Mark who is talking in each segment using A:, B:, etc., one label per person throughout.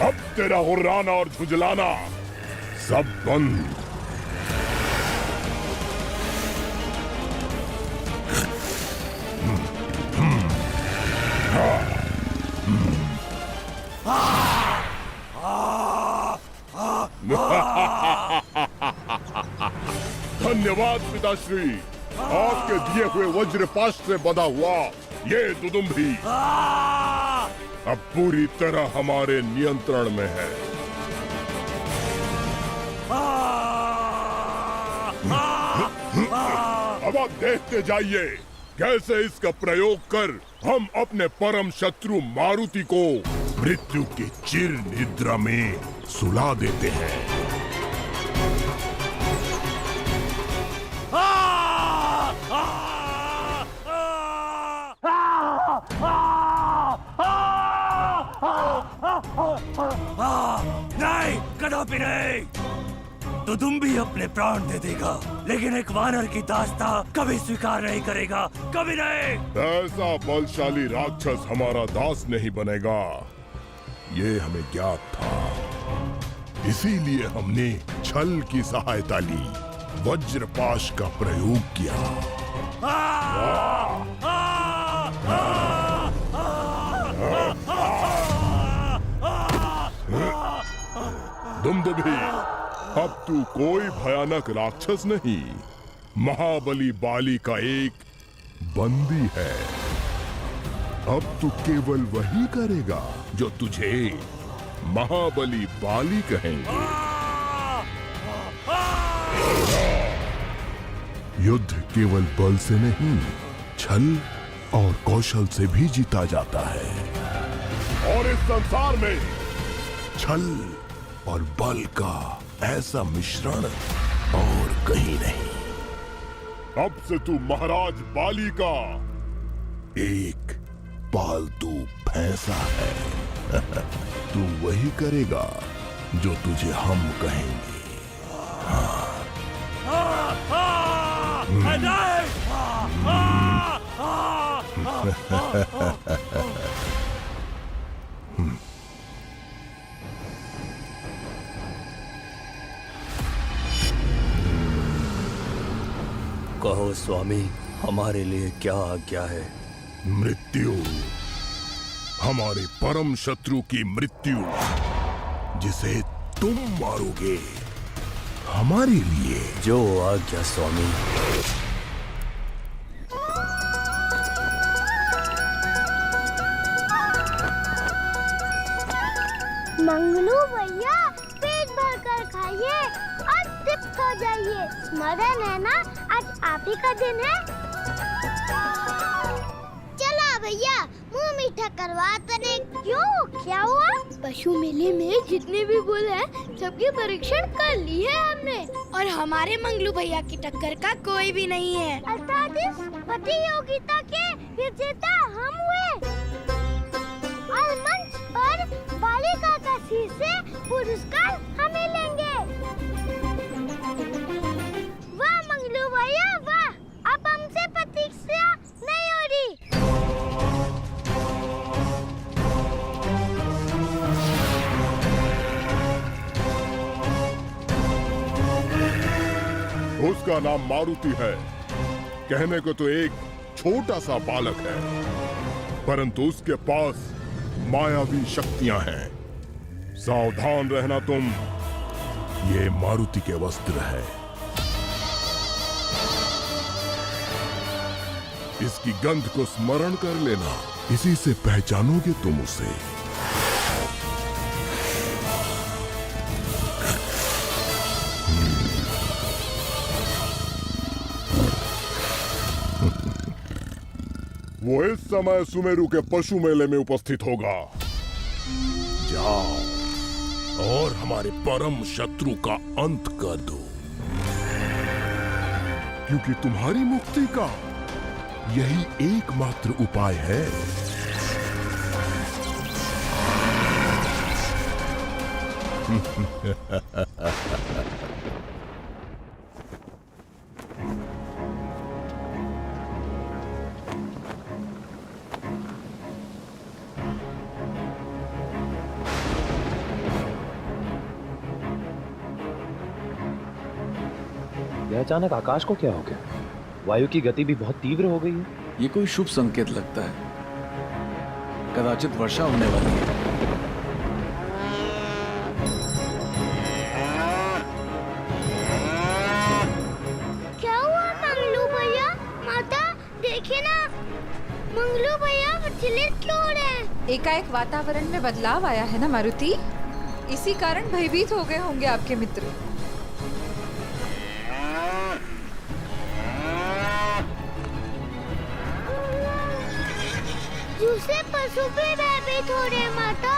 A: अब तेरा हुर्राना और झुंझलाना सब बंद। धन्यवाद पिताश्री, आपके दिए हुए वज्रपाश से बंधा हुआ ये दुदुम्भी अब पूरी तरह हमारे नियंत्रण में है। अब आप देखते जाइए कैसे इसका प्रयोग कर हम अपने परम शत्रु मारुति को मृत्यु की चिर निद्रा में सुला देते हैं।
B: नहीं, कदापि नहीं। तो तुम भी अपने प्राण दे देगा, लेकिन एक वानर की दास्ता कभी स्वीकार नहीं करेगा, कभी नहीं।
A: ऐसा बलशाली राक्षस हमारा दास नहीं बनेगा, ये हमें ज्ञात था। इसीलिए हमने छल की सहायता ली, वज्रपाश का प्रयोग किया। दुमदुभी, अब तू कोई भयानक राक्षस नहीं, महाबली बाली का एक बंदी है। अब तू केवल वही करेगा जो तुझे महाबली बाली कहेंगे। युद्ध केवल बल से नहीं, छल और कौशल से भी जीता जाता है। और इस संसार में छल और बल का ऐसा मिश्रण और कहीं नहीं। अब से तू महाराज बाली का एक पालतू भैंसा है। तू वही करेगा जो तुझे हम कहेंगे।
B: कहो स्वामी, हमारे लिए क्या आज्ञा है?
A: मृत्यु, हमारे परम शत्रु की मृत्यु, जिसे तुम मारोगे हमारे लिए।
B: जो आज्ञा स्वामी।
C: मंगलू भैया, पेट भर कर खाइए और तृप्त हो जाइए। स्मरण है ना, आज आप ही का दिन है। चला भैया, मुंह मीठा करवा तने। क्यों, क्या हुआ? पशु मेले में जितने भी बुल हैं, सबकी परीक्षण कर ली है हमने, और हमारे मंगलू भैया की टक्कर का कोई भी नहीं है। अर्थात इस प्रतियोगिता के विजेता हम हुए। और मंच पर बालिका का शीर्ष से पुरस्कार हमें लेंगे। वाह मंगलू भैया वाह, अब हमसे प्रतीक्षा नहीं हो रही।
A: उसका नाम मारुति है। कहने को तो एक छोटा सा बालक है, परंतु उसके पास मायावी शक्तियां हैं। सावधान रहना तुम, ये मारुति के वस्त्र है। इसकी गंध को स्मरण कर लेना, इसी से पहचानोगे तुम उसे। वो इस समय सुमेरु के पशु मेले में उपस्थित होगा। जाओ और हमारे परम शत्रु का अंत कर दो, क्योंकि तुम्हारी मुक्ति का यही एकमात्र उपाय है।
D: यह अचानक आकाश को क्या हो गया? वायु की गति भी बहुत तीव्र हो गई है।
E: ये कोई शुभ संकेत लगता है। कदाचित वर्षा होने वाली है।
C: क्या हुआ मंगलू भैया? माता देखिए ना, मंगलू भैया विचलित क्यों हो रहे हैं?
F: एकाएक वातावरण में बदलाव आया है ना मारुति, इसी कारण भयभीत हो गए होंगे आपके मित्र।
C: दूसरे पशु भी भयभीत हो रहे हैं माता।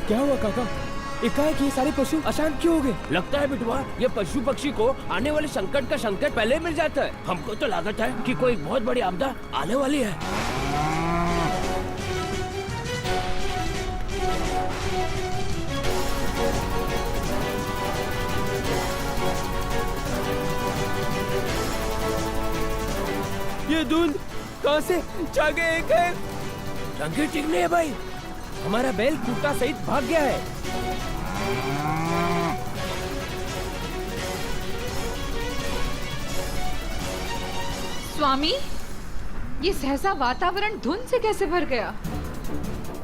G: क्या हुआ काका? एकाएक ये सारे पशु अशांत क्यों हो गए? लगता है बिटवा, ये पशु पक्षी को आने वाले संकट का संकेत पहले मिल जाता है। हमको तो लागत है कि कोई बहुत बड़ी आपदा आने वाली है। ये धुंध कहाँ से छा गए? संकेत ठीक नहीं है भाई, हमारा बैल खूंटा सहित भाग गया है।
F: स्वामी, ये सहसा वातावरण धुंध से कैसे भर गया?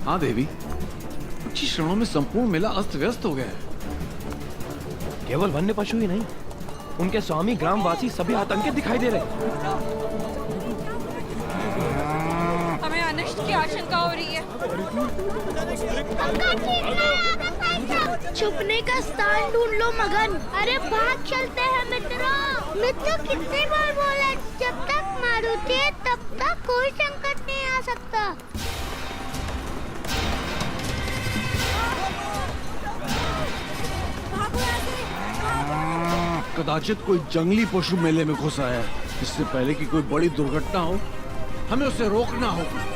E: हाँ देवी, कुछ ही क्षणों में संपूर्ण मेला अस्त व्यस्त हो गया है।
D: केवल वन्य पशु ही नहीं, उनके स्वामी ग्रामवासी सभी आतंकित दिखाई दे रहे।
F: हमें अनिष्ट की आशंका हो रही है।
C: छुपने का स्थान ढूंढ लो मगन। अरे भाग चलते हैं मित्रों। मित्र कितनी बार बोले, जब तक मारुति है तब तक कोई संकट नहीं आ सकता।
E: कदाचित कोई जंगली पशु मेले में घुसा है। इससे पहले कि कोई बड़ी दुर्घटना हो, हमें उसे रोकना होगा।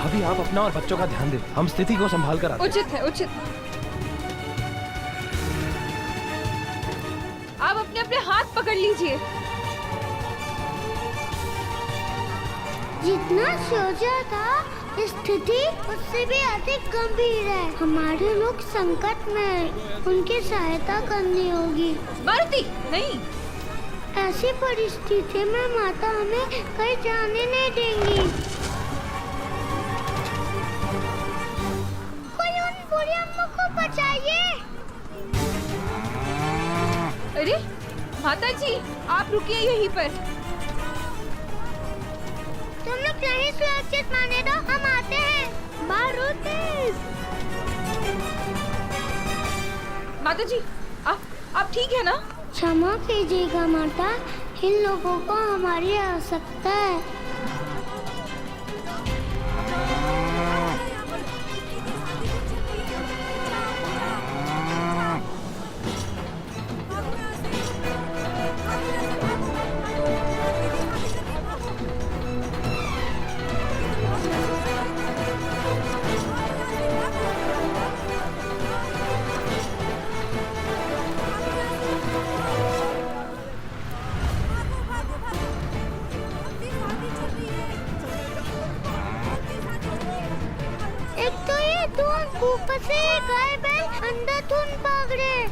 D: अभी आप अपना और बच्चों का ध्यान दें, हम स्थिति को संभाल कर आते हैं।
F: उचित है, उचित। आप अपने अपने हाथ पकड़ लीजिए।
C: जितना सोचा था स्थिति उससे भी अधिक गंभीर है। हमारे लोग संकट में हैं, उनकी सहायता करनी होगी।
F: मारुति, नहीं।
C: ऐसी परिस्थिति में माता हमें कहीं जाने नहीं देंगी। कोई उन बुढ़ी अम्मा को बचाइए।
F: अरे माता जी, आप रुकिए यहीं पर।
C: तुम लोग नहीं सुरक्षित माने दो, हम आते हैं। मारुति।
F: माता जी, आप ठीक है ना?
C: क्षमा कीजिएगा माता, इन लोगों को हमारी आवश्यकता है। ऊपर से गाय बैल अंधाधुंध भाग रहे।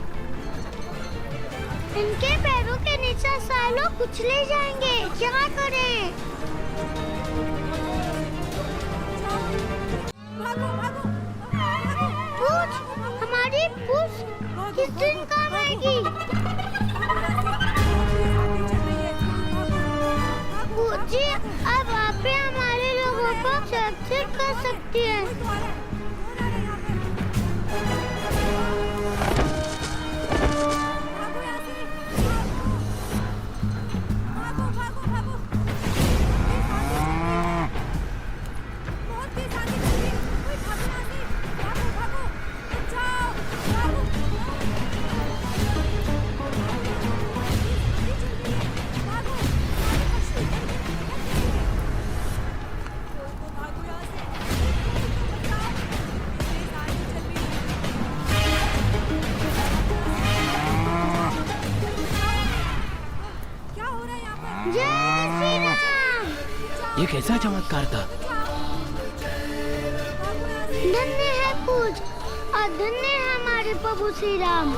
C: इनके पैरों के नीचे सालों कुचले जाएंगे, क्या करें? पूछ, हमारी पूछ किस दिन काम आएगी? पूछ जी, अब आप ही हमारे लोगों को सुरक्षित कर सकती है।
G: कैसा चमत्कार था।
C: धन्य है पूज और धन्य है हमारे प्रभु श्री राम।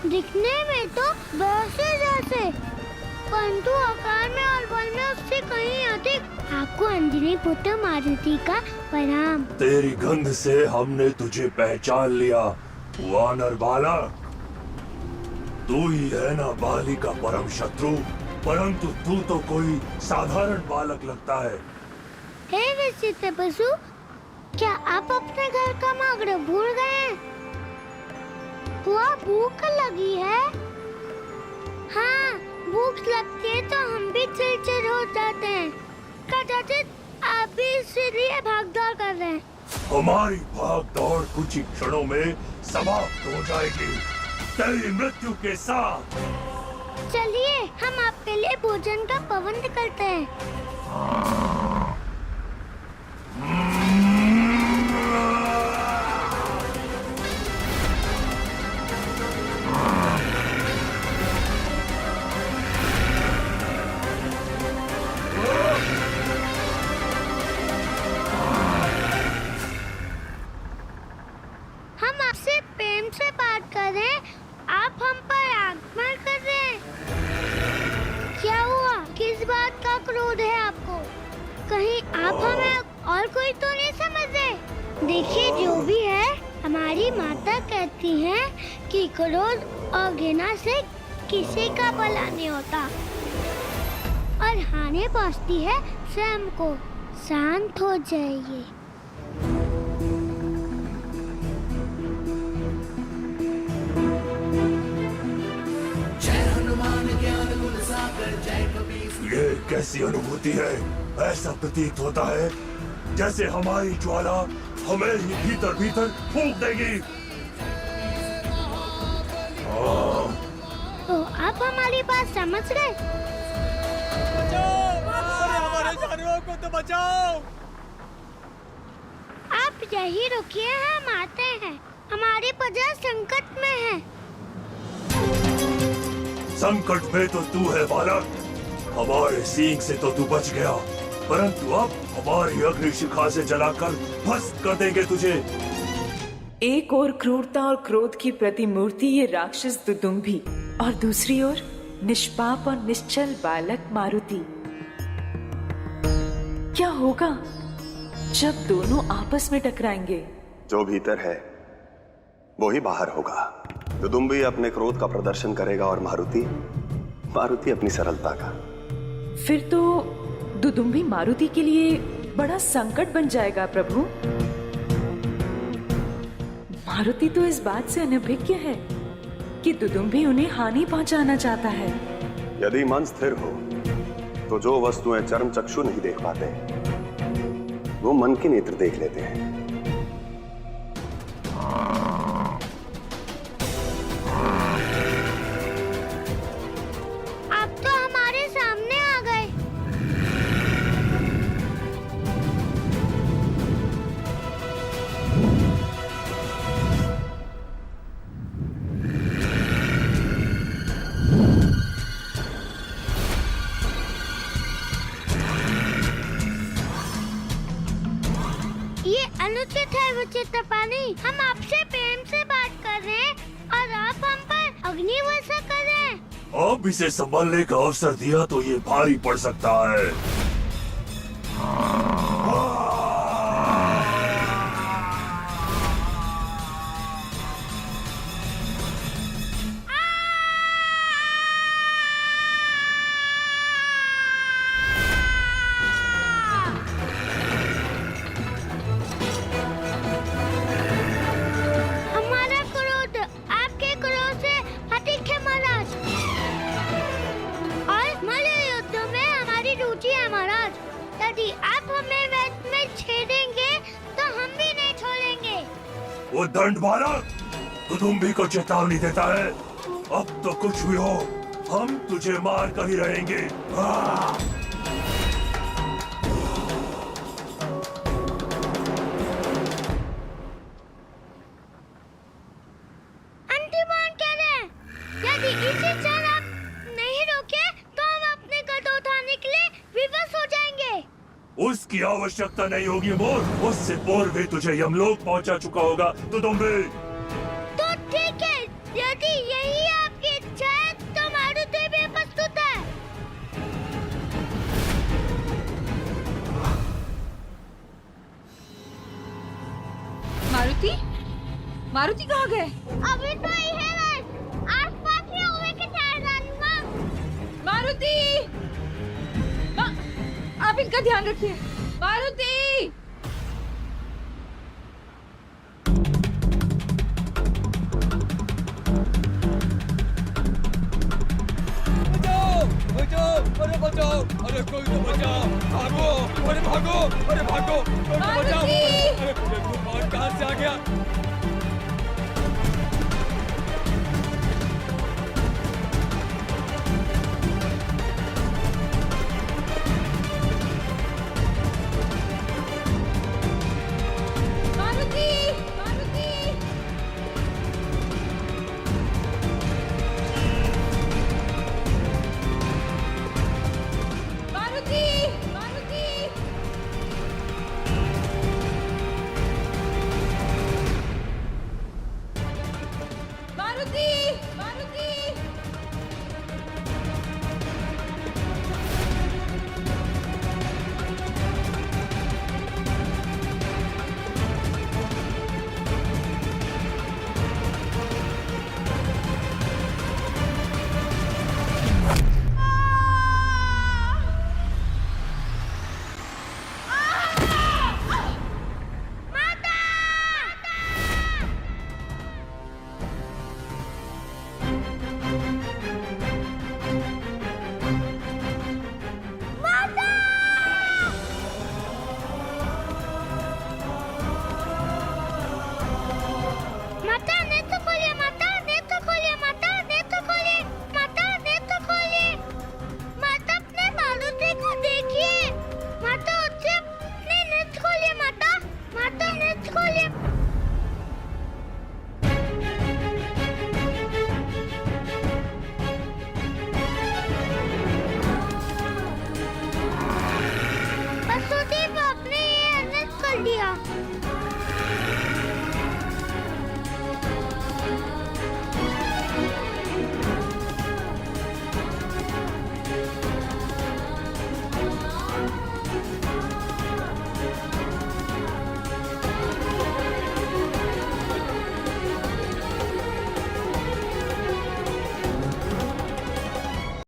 C: दिखने में तो वैसे जैसे, परंतु आकार में और बल में उससे कहीं अधिक। आपको अंजनी पुत्र मारुति का प्रणाम।
B: तेरी गंध से हमने तुझे पहचान लिया वानर बालक। तू ही है ना बाली का परम शत्रु, परंतु तू तो कोई साधारण बालक लगता है।
C: हे विचित्र पशु, क्या आप अपने घर का मार्ग भूल गए? वह भूख लगी है? हाँ, भूख लगती है तो हम भी चिड़चिड़ हो जाते हैं। कदाचित आप भी इसीलिए भागदौड़ कर रहे हैं।
B: हमारी भागदौड़ कुछ ही क्षणों में समाप्त हो जाएगी, तेरी मृत्यु के साथ।
C: चलिए हम आपके लिए भोजन का प्रबंध करते हैं। हम आपसे प्रेम से बात कर रहे हैं, आप हम पर आक्रमण कर रहे हैं। क्या हुआ? किस बात का क्रोध है आपको? कहीं आप हमें और कोई तो नहीं समझ रहे? देखिए, जो भी है, हमारी माता कहती हैं कि क्रोध और घृणा से किसी का भला नहीं होता और हानि पहुंचती है स्वयं को। शांत हो जाइए।
B: ये कैसी अनुभूति है? ऐसा प्रतीत होता है जैसे हमारी ज्वाला हमें ही भीतर भीतर फूंक देगी।
C: तो आप हमारी बात समझ गए?
H: हमारे जानवरों को तो बचाओ।
C: आप यही रुकिए, हम आते हैं। हमारी प्रजा संकट में है।
B: संकट में तो तू है बालक, हमारे सींग से तो तू बच गया, परंतु अब हमारी अग्नि शिखा से जलाकर भस्म कर देंगे तुझे।
I: एक ओर क्रूरता और क्रोध की प्रतिमूर्ति ये राक्षस दुदुम्भी और दूसरी ओर निष्पाप और निश्चल बालक मारुति। क्या होगा जब दोनों आपस में टकराएंगे?
J: जो भीतर है वो ही बाहर होगा। दुदुम्भी अपने क्रोध का प्रदर्शन करेगा और मारुति अपनी सरलता का।
I: फिर तो दुदुम्भी मारुति के लिए बड़ा संकट बन जाएगा प्रभु। मारुति तो इस बात से अनभिज्ञ है कि दुदुम्भी उन्हें हानि पहुंचाना चाहता है।
J: यदि मन स्थिर हो तो जो वस्तुएं चर्म चक्षु नहीं देख पाते वो मन के नेत्र देख लेते हैं।
C: आप तो हमारे सामने आ गए। ये अनुचित है विचित्र पानी। हम आपसे प्रेम से बात कर रहे हैं और आप हम पर अग्नि वर्षा कर रहे हैं।
B: अब इसे संभालने का अवसर दिया तो ये भारी पड़ सकता है।
C: हमारा क्रोध आपके क्रोध से अधिक है महाराज।
B: वो दंड बालक दुदुम्बी को चेतावनी देता है, अब तो कुछ भी हो, हम तुझे मार कर ही रहेंगे।
C: अंतिमान कह रहे हैं, यदि इसी क्षण आप नहीं रोके तो हम अपने कदम उठाने के लिए विवश हो जाएंगे।
B: उसकी आवश्यकता नहीं होगी मोर, उससे पूर्व भी तुझे यमलोक पहुंचा चुका होगा दुदुम्बी।
C: तो ठीक है, यदि यही आपकी इच्छा है तो मारुति भी प्रस्तुत है।
F: मारुति, मारुति कहाँ गए?
C: अभी तो ही है राज, आसपास ही होवे के चाहे रानीमा।
F: मारुति, आप इनका ध्यान रखिए। मारुति,
H: बचाओ बचाओ, अरे बचाओ, अरे कोई तो बचाओ, भागो, अरे भागो, अरे भागो, कोई तो बचाओ,
F: मारुति!
H: अरे तूफान कहाँ से आ गया?